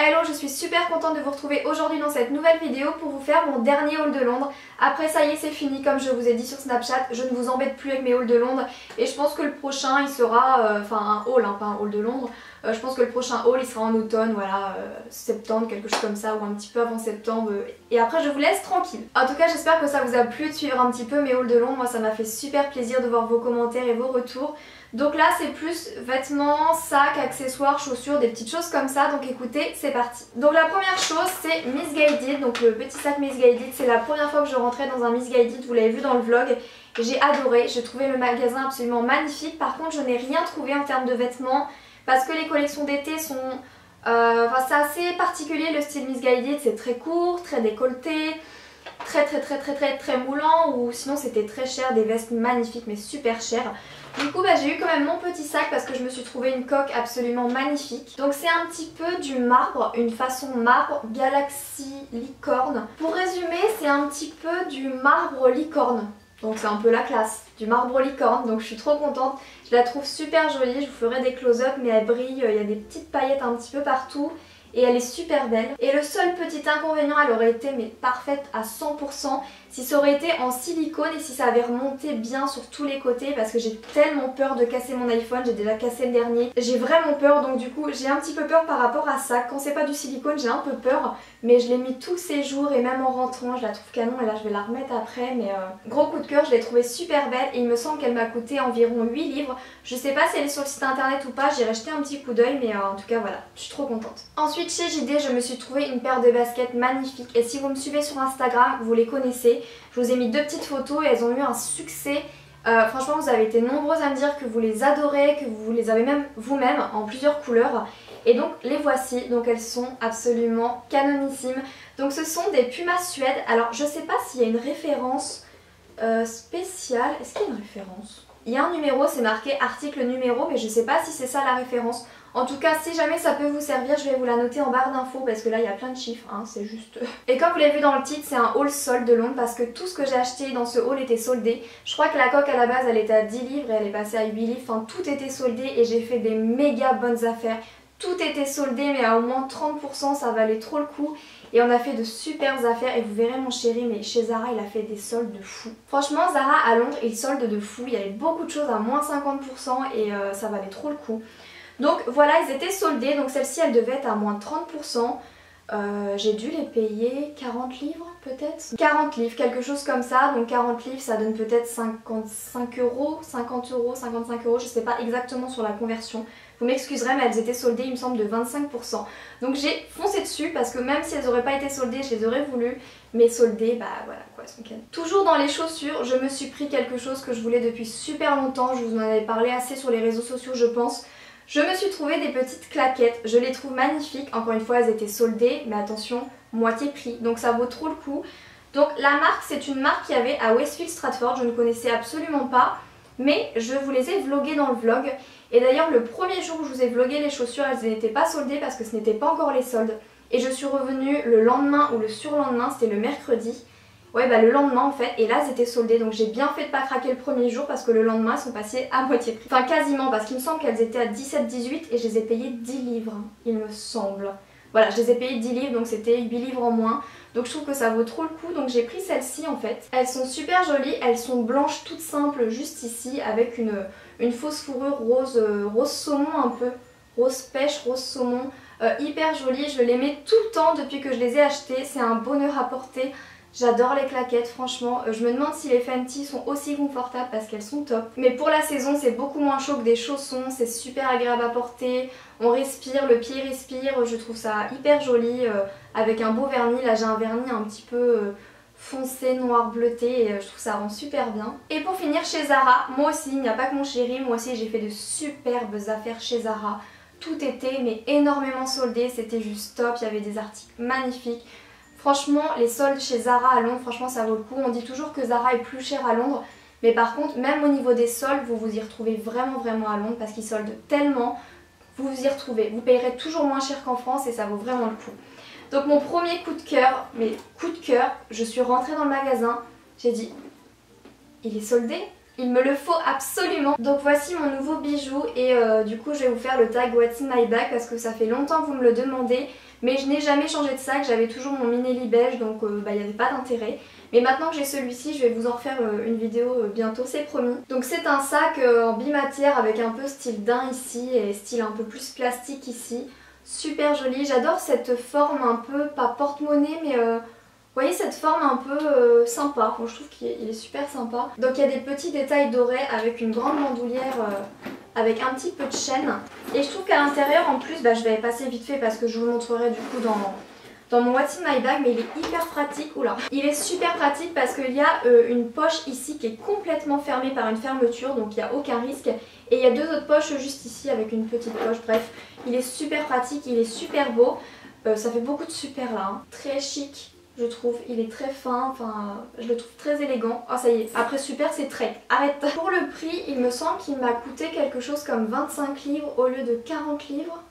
Hello, je suis super contente de vous retrouver aujourd'hui dans cette nouvelle vidéo pour vous faire mon dernier haul de Londres. Après ça y est, c'est fini, comme je vous ai dit sur Snapchat, je ne vous embête plus avec mes hauls de Londres et je pense que le prochain il sera, enfin un haul, hein, pas un haul de Londres. Je pense que le prochain haul il sera en automne, voilà, septembre, quelque chose comme ça, ou un petit peu avant septembre. Et après je vous laisse tranquille. En tout cas j'espère que ça vous a plu de suivre un petit peu mes hauls de Londres. Moi ça m'a fait super plaisir de voir vos commentaires et vos retours. Donc là c'est plus vêtements, sacs, accessoires, chaussures, des petites choses comme ça. Donc écoutez, c'est parti. Donc la première chose c'est Missguided. Donc le petit sac Missguided, c'est la première fois que je rentrais dans un Missguided, vous l'avez vu dans le vlog. J'ai adoré, j'ai trouvé le magasin absolument magnifique. Par contre je n'ai rien trouvé en termes de vêtements parce que les collections d'été sont... c'est assez particulier le style Missguided, c'est très court, très décolleté, très moulant, ou sinon c'était très cher, des vestes magnifiques mais super chères. Du coup j'ai eu quand même mon petit sac parce que je me suis trouvé une coque absolument magnifique. Donc c'est un petit peu du marbre, une façon marbre Galaxy licorne. Pour résumer, c'est un petit peu du marbre licorne. Donc c'est un peu la classe, du marbre licorne, donc je suis trop contente. Je la trouve super jolie, je vous ferai des close-up mais elle brille, il y a des petites paillettes un petit peu partout. Et elle est super belle. Et le seul petit inconvénient, elle aurait été mais parfaite à 100% si ça aurait été en silicone et si ça avait remonté bien sur tous les côtés, parce que j'ai tellement peur de casser mon iPhone, j'ai déjà cassé le dernier. J'ai vraiment peur, donc du coup j'ai un petit peu peur par rapport à ça. Quand c'est pas du silicone j'ai un peu peur, mais je l'ai mis tous ces jours et même en rentrant je la trouve canon, et là je vais la remettre après. Mais gros coup de cœur, je l'ai trouvée super belle et il me semble qu'elle m'a coûté environ 8 livres. Je sais pas si elle est sur le site internet ou pas, j'irai jeter un petit coup d'œil, mais en tout cas voilà, je suis trop contente. Ensuite chez JD je me suis trouvé une paire de baskets magnifiques, et si vous me suivez sur Instagram vous les connaissez. Je vous ai mis deux petites photos et elles ont eu un succès. Franchement vous avez été nombreuses à me dire que vous les adorez, que vous les avez même vous-même en plusieurs couleurs. Et donc les voici, donc elles sont absolument canonissimes. Donc ce sont des Puma Suède. Alors je sais pas s'il y a une référence spéciale. Est-ce qu'il y a une référence? Il y a un numéro, c'est marqué article numéro, mais je sais pas si c'est ça la référence. En tout cas, si jamais ça peut vous servir, je vais vous la noter en barre d'infos parce que là il y a plein de chiffres, hein, c'est juste... Et comme vous l'avez vu dans le titre, c'est un haul solde de Londres parce que tout ce que j'ai acheté dans ce haul était soldé. Je crois que la coque à la base elle était à 10 livres et elle est passée à 8 livres, enfin tout était soldé et j'ai fait des méga bonnes affaires. Tout était soldé mais à au moins 30%, ça valait trop le coup. Et on a fait de super affaires et vous verrez mon chéri, mais chez Zara il a fait des soldes de fou. Franchement Zara à Londres il solde de fou, il y avait beaucoup de choses à moins 50% et ça valait trop le coup. Donc voilà, ils étaient soldés, donc celle-ci elle devait être à moins 30%. J'ai dû les payer 40 livres peut-être, 40 livres, quelque chose comme ça. Donc 40 livres ça donne peut-être 55 euros, 50 euros, 55 euros, je sais pas exactement sur la conversion. Vous m'excuserez mais elles étaient soldées il me semble de 25%. Donc j'ai foncé dessus parce que même si elles n'auraient pas été soldées je les aurais voulu. Mais soldées, bah voilà quoi, elles sont cannes. Toujours dans les chaussures, je me suis pris quelque chose que je voulais depuis super longtemps. Je vous en avais parlé assez sur les réseaux sociaux je pense. Je me suis trouvé des petites claquettes, je les trouve magnifiques, encore une fois elles étaient soldées, mais attention, moitié prix, donc ça vaut trop le coup. Donc la marque, c'est une marque qu'il y avait à Westfield Stratford, je ne connaissais absolument pas, mais je vous les ai vloguées dans le vlog. Et d'ailleurs le premier jour où je vous ai vlogué les chaussures, elles n'étaient pas soldées parce que ce n'était pas encore les soldes. Et je suis revenue le lendemain ou le surlendemain, c'était le mercredi. Ouais bah le lendemain en fait, et là elles étaient soldées, donc j'ai bien fait de pas craquer le premier jour parce que le lendemain elles sont passées à moitié prix. Enfin quasiment, parce qu'il me semble qu'elles étaient à 17-18 et je les ai payées 10 livres, il me semble. Voilà, je les ai payées 10 livres donc c'était 8 livres en moins. Donc je trouve que ça vaut trop le coup, donc j'ai pris celles-ci en fait. Elles sont super jolies, elles sont blanches toutes simples juste ici avec une fausse fourrure rose, rose saumon un peu, rose pêche, rose saumon, hyper jolie. Je les mets tout le temps depuis que je les ai achetées, c'est un bonheur à porter. J'adore les claquettes franchement, je me demande si les Fenty sont aussi confortables parce qu'elles sont top. Mais pour la saison c'est beaucoup moins chaud que des chaussons, c'est super agréable à porter, on respire, le pied respire, je trouve ça hyper joli avec un beau vernis. Là j'ai un vernis un petit peu foncé, noir bleuté et je trouve ça rend super bien. Et pour finir chez Zara, moi aussi, il n'y a pas que mon chéri, moi aussi j'ai fait de superbes affaires chez Zara. Tout était mais énormément soldé, c'était juste top, il y avait des articles magnifiques. Franchement, les soldes chez Zara à Londres, franchement ça vaut le coup. On dit toujours que Zara est plus cher à Londres, mais par contre, même au niveau des soldes, vous vous y retrouvez vraiment à Londres parce qu'ils soldent tellement, vous vous y retrouvez. Vous payerez toujours moins cher qu'en France et ça vaut vraiment le coup. Donc mon premier coup de cœur, je suis rentrée dans le magasin, j'ai dit, il est soldé, Il me le faut absolument. Donc voici mon nouveau bijou et du coup je vais vous faire le tag What's in my bag parce que ça fait longtemps que vous me le demandez. Mais je n'ai jamais changé de sac, j'avais toujours mon Minelli beige donc il n'y avait pas d'intérêt. Mais maintenant que j'ai celui-ci, je vais vous en refaire une vidéo bientôt, c'est promis. Donc c'est un sac en bimatière avec un peu style daim ici et style un peu plus plastique ici. Super joli, j'adore cette forme un peu, pas porte-monnaie mais vous voyez cette forme un peu sympa, bon, je trouve qu'il est super sympa. Donc il y a des petits détails dorés avec une grande bandoulière avec un petit peu de chaîne. Et je trouve qu'à l'intérieur en plus, je vais passer vite fait parce que je vous le montrerai du coup dans mon What's in my bag, mais il est hyper pratique. Oula. Il est super pratique parce qu'il y a une poche ici qui est complètement fermée par une fermeture, donc il n'y a aucun risque. Et il y a deux autres poches juste ici avec une petite poche, bref. Il est super pratique, il est super beau. Ça fait beaucoup de super là, hein. Très chic. Je trouve, il est très fin, enfin je le trouve très élégant. Oh ça y est, après super c'est Trek, arrête. Pour le prix, il me semble qu'il m'a coûté quelque chose comme 25 livres au lieu de 40 livres.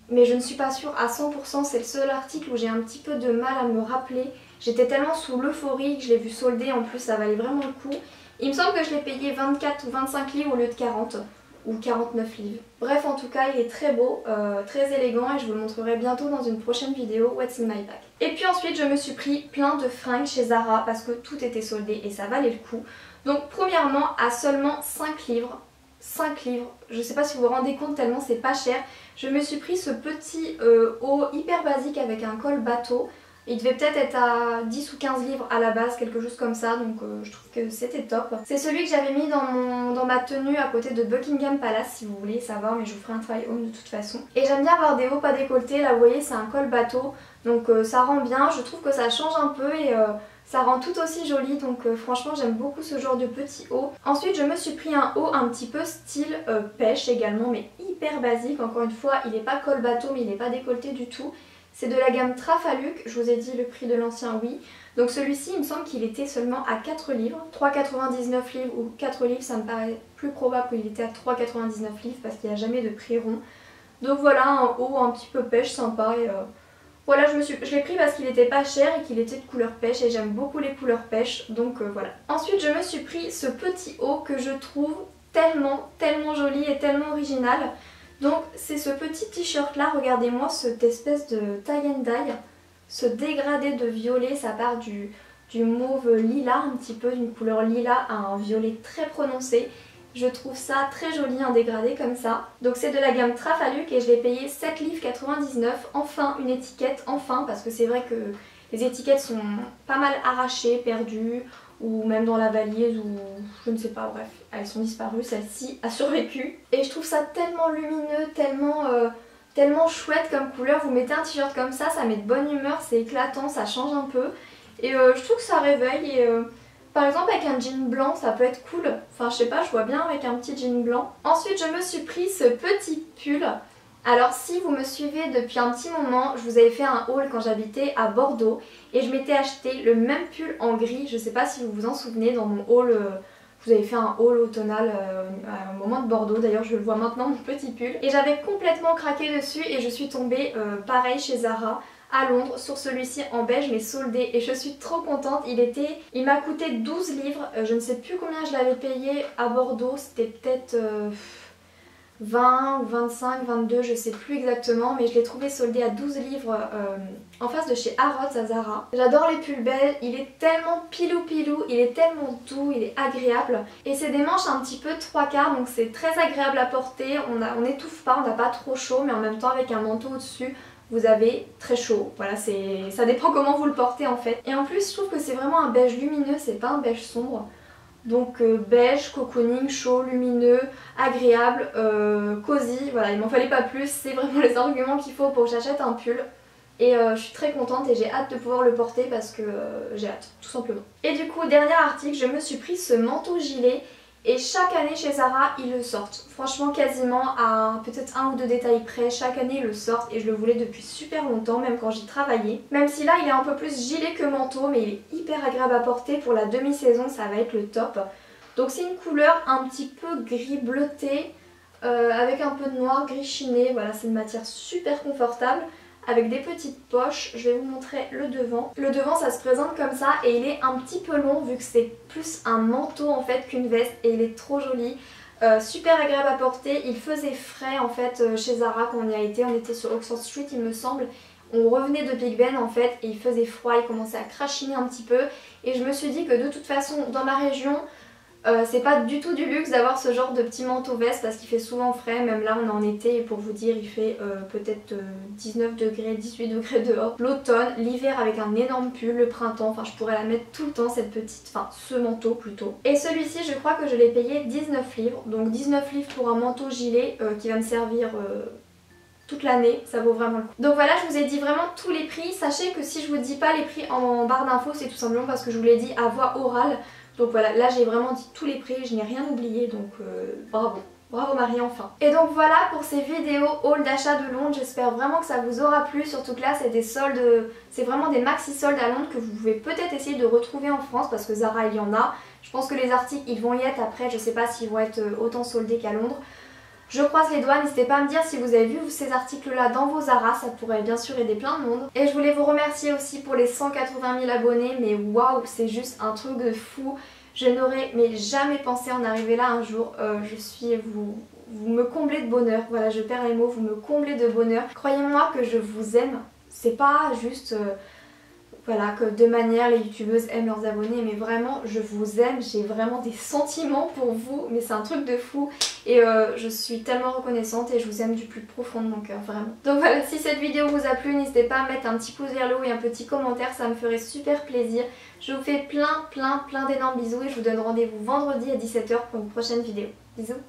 Mais je ne suis pas sûre à 100%, c'est le seul article où j'ai un petit peu de mal à me rappeler. J'étais tellement sous l'euphorie que je l'ai vu solder, en plus ça valait vraiment le coup. Il me semble que je l'ai payé 24 ou 25 livres au lieu de 40 ou 49 livres. Bref, en tout cas, il est très beau, très élégant et je vous le montrerai bientôt dans une prochaine vidéo What's in my bag. Et puis ensuite, je me suis pris plein de fringues chez Zara parce que tout était soldé et ça valait le coup. Donc premièrement, à seulement 5 livres, 5 livres, je sais pas si vous vous rendez compte tellement c'est pas cher, je me suis pris ce petit haut hyper basique avec un col bateau. Il devait peut-être être à 10 ou 15 livres à la base, quelque chose comme ça, donc je trouve que c'était top. C'est celui que j'avais mis dans ma tenue à côté de Buckingham Palace si vous voulez savoir, mais je vous ferai un try home de toute façon. Et j'aime bien avoir des hauts pas décolletés, là vous voyez c'est un col bateau, donc ça rend bien, je trouve que ça change un peu et ça rend tout aussi joli, donc franchement j'aime beaucoup ce genre de petit haut. Ensuite je me suis pris un haut un petit peu style pêche également, mais hyper basique, encore une fois il n'est pas col bateau mais il n'est pas décolleté du tout. C'est de la gamme Trafaluk, je vous ai dit le prix de l'ancien oui. Donc celui-ci il me semble qu'il était seulement à 4 livres. 3,99 livres ou 4 livres ça me paraît plus probable qu'il était à 3,99 livres parce qu'il n'y a jamais de prix rond. Donc voilà un haut un petit peu pêche sympa et voilà je l'ai pris parce qu'il était pas cher et qu'il était de couleur pêche et j'aime beaucoup les couleurs pêche donc voilà. Ensuite je me suis pris ce petit haut que je trouve tellement joli et tellement original. Donc c'est ce petit t-shirt là, regardez-moi cette espèce de tie and dye, ce dégradé de violet, ça part du mauve lilas un petit peu, d'une couleur lilas à un violet très prononcé. Je trouve ça très joli, un dégradé comme ça. Donc c'est de la gamme Trafaluk et je l'ai payé 7,99 livres. Enfin une étiquette, enfin, parce que c'est vrai que les étiquettes sont pas mal arrachées, perdues, ou même dans la valise ou je ne sais pas, bref, elles sont disparues, celle-ci a survécu. Et je trouve ça tellement lumineux, tellement chouette comme couleur, vous mettez un t-shirt comme ça met de bonne humeur, c'est éclatant, ça change un peu. Et je trouve que ça réveille et par exemple avec un jean blanc ça peut être cool, enfin je sais pas, je vois bien avec un petit jean blanc. Ensuite je me suis pris ce petit pull. Alors si vous me suivez depuis un petit moment, je vous avais fait un haul quand j'habitais à Bordeaux et je m'étais acheté le même pull en gris, je sais pas si vous vous en souvenez, dans mon haul, je vous avais fait un haul automnal à un moment de Bordeaux, d'ailleurs je le vois maintenant mon petit pull. Et j'avais complètement craqué dessus et je suis tombée pareil chez Zara à Londres sur celui-ci en beige mais soldé et je suis trop contente. Il m'a coûté 12 livres, je ne sais plus combien je l'avais payé à Bordeaux, c'était peut-être 20 ou 25, 22, je sais plus exactement, mais je l'ai trouvé soldé à 12 livres en face de chez Harrods à Zara. J'adore les pulls beige, il est tellement pilou, il est tellement doux, il est agréable. Et c'est des manches un petit peu 3/4, donc c'est très agréable à porter, on n'étouffe pas, on n'a pas trop chaud, mais en même temps avec un manteau au-dessus, vous avez très chaud. Voilà, ça dépend comment vous le portez en fait. Et en plus, je trouve que c'est vraiment un beige lumineux, c'est pas un beige sombre. Donc beige, cocooning, chaud, lumineux, agréable, cosy, voilà, il m'en fallait pas plus, c'est vraiment les arguments qu'il faut pour que j'achète un pull. Et je suis très contente et j'ai hâte de pouvoir le porter parce que j'ai hâte, tout simplement. Et du coup, dernier article, je me suis pris ce manteau gilet. Et chaque année chez Zara, ils le sortent. Franchement, quasiment à peut-être un ou deux détails près, chaque année ils le sortent et je le voulais depuis super longtemps, même quand j'y travaillais. Même si là, il est un peu plus gilet que manteau, mais il est hyper agréable à porter. Pour la demi-saison, ça va être le top. Donc c'est une couleur un petit peu gris bleuté, avec un peu de noir, gris chiné. Voilà, c'est une matière super confortable, avec des petites poches. Je vais vous montrer le devant. Le devant ça se présente comme ça et il est un petit peu long vu que c'est plus un manteau en fait qu'une veste et il est trop joli. Super agréable à porter. Il faisait frais en fait chez Zara quand on y a été. On était sur Oxford Street il me semble. On revenait de Big Ben en fait et il faisait froid, il commençait à crachiner un petit peu. Et je me suis dit que de toute façon dans la région... c'est pas du tout du luxe d'avoir ce genre de petit manteau veste parce qu'il fait souvent frais, même là on est en été et pour vous dire il fait peut-être 19 degrés, 18 degrés dehors. L'automne, l'hiver avec un énorme pull, le printemps, enfin je pourrais la mettre tout le temps cette petite, enfin ce manteau plutôt. Et celui-ci je crois que je l'ai payé 19 livres, donc 19 livres pour un manteau gilet qui va me servir... toute l'année, ça vaut vraiment le coup. Donc voilà, je vous ai dit vraiment tous les prix. Sachez que si je vous dis pas les prix en barre d'infos, c'est tout simplement parce que je vous l'ai dit à voix orale. Donc voilà, là j'ai vraiment dit tous les prix, je n'ai rien oublié, donc bravo. Bravo Marie, enfin. Et donc voilà pour ces vidéos haul d'achat de Londres, j'espère vraiment que ça vous aura plu, surtout que là c'est des soldes, c'est vraiment des maxi soldes à Londres que vous pouvez peut-être essayer de retrouver en France parce que Zara il y en a. Je pense que les articles ils vont y être après, je sais pas s'ils vont être autant soldés qu'à Londres. Je croise les doigts, n'hésitez pas à me dire si vous avez vu ces articles-là dans vos Zara, ça pourrait bien sûr aider plein de monde. Et je voulais vous remercier aussi pour les 180 000 abonnés, mais waouh, c'est juste un truc de fou. Je n'aurais mais jamais pensé en arriver là un jour. Vous me comblez de bonheur, voilà je perds les mots, vous me comblez de bonheur. Croyez-moi que je vous aime, c'est pas juste... voilà, que de manière les youtubeuses aiment leurs abonnés, mais vraiment je vous aime, j'ai vraiment des sentiments pour vous, mais c'est un truc de fou et je suis tellement reconnaissante et je vous aime du plus profond de mon cœur, vraiment. Donc voilà, si cette vidéo vous a plu, n'hésitez pas à mettre un petit pouce vers le haut et un petit commentaire, ça me ferait super plaisir. Je vous fais plein d'énormes bisous et je vous donne rendez-vous vendredi à 17 h pour une prochaine vidéo. Bisous.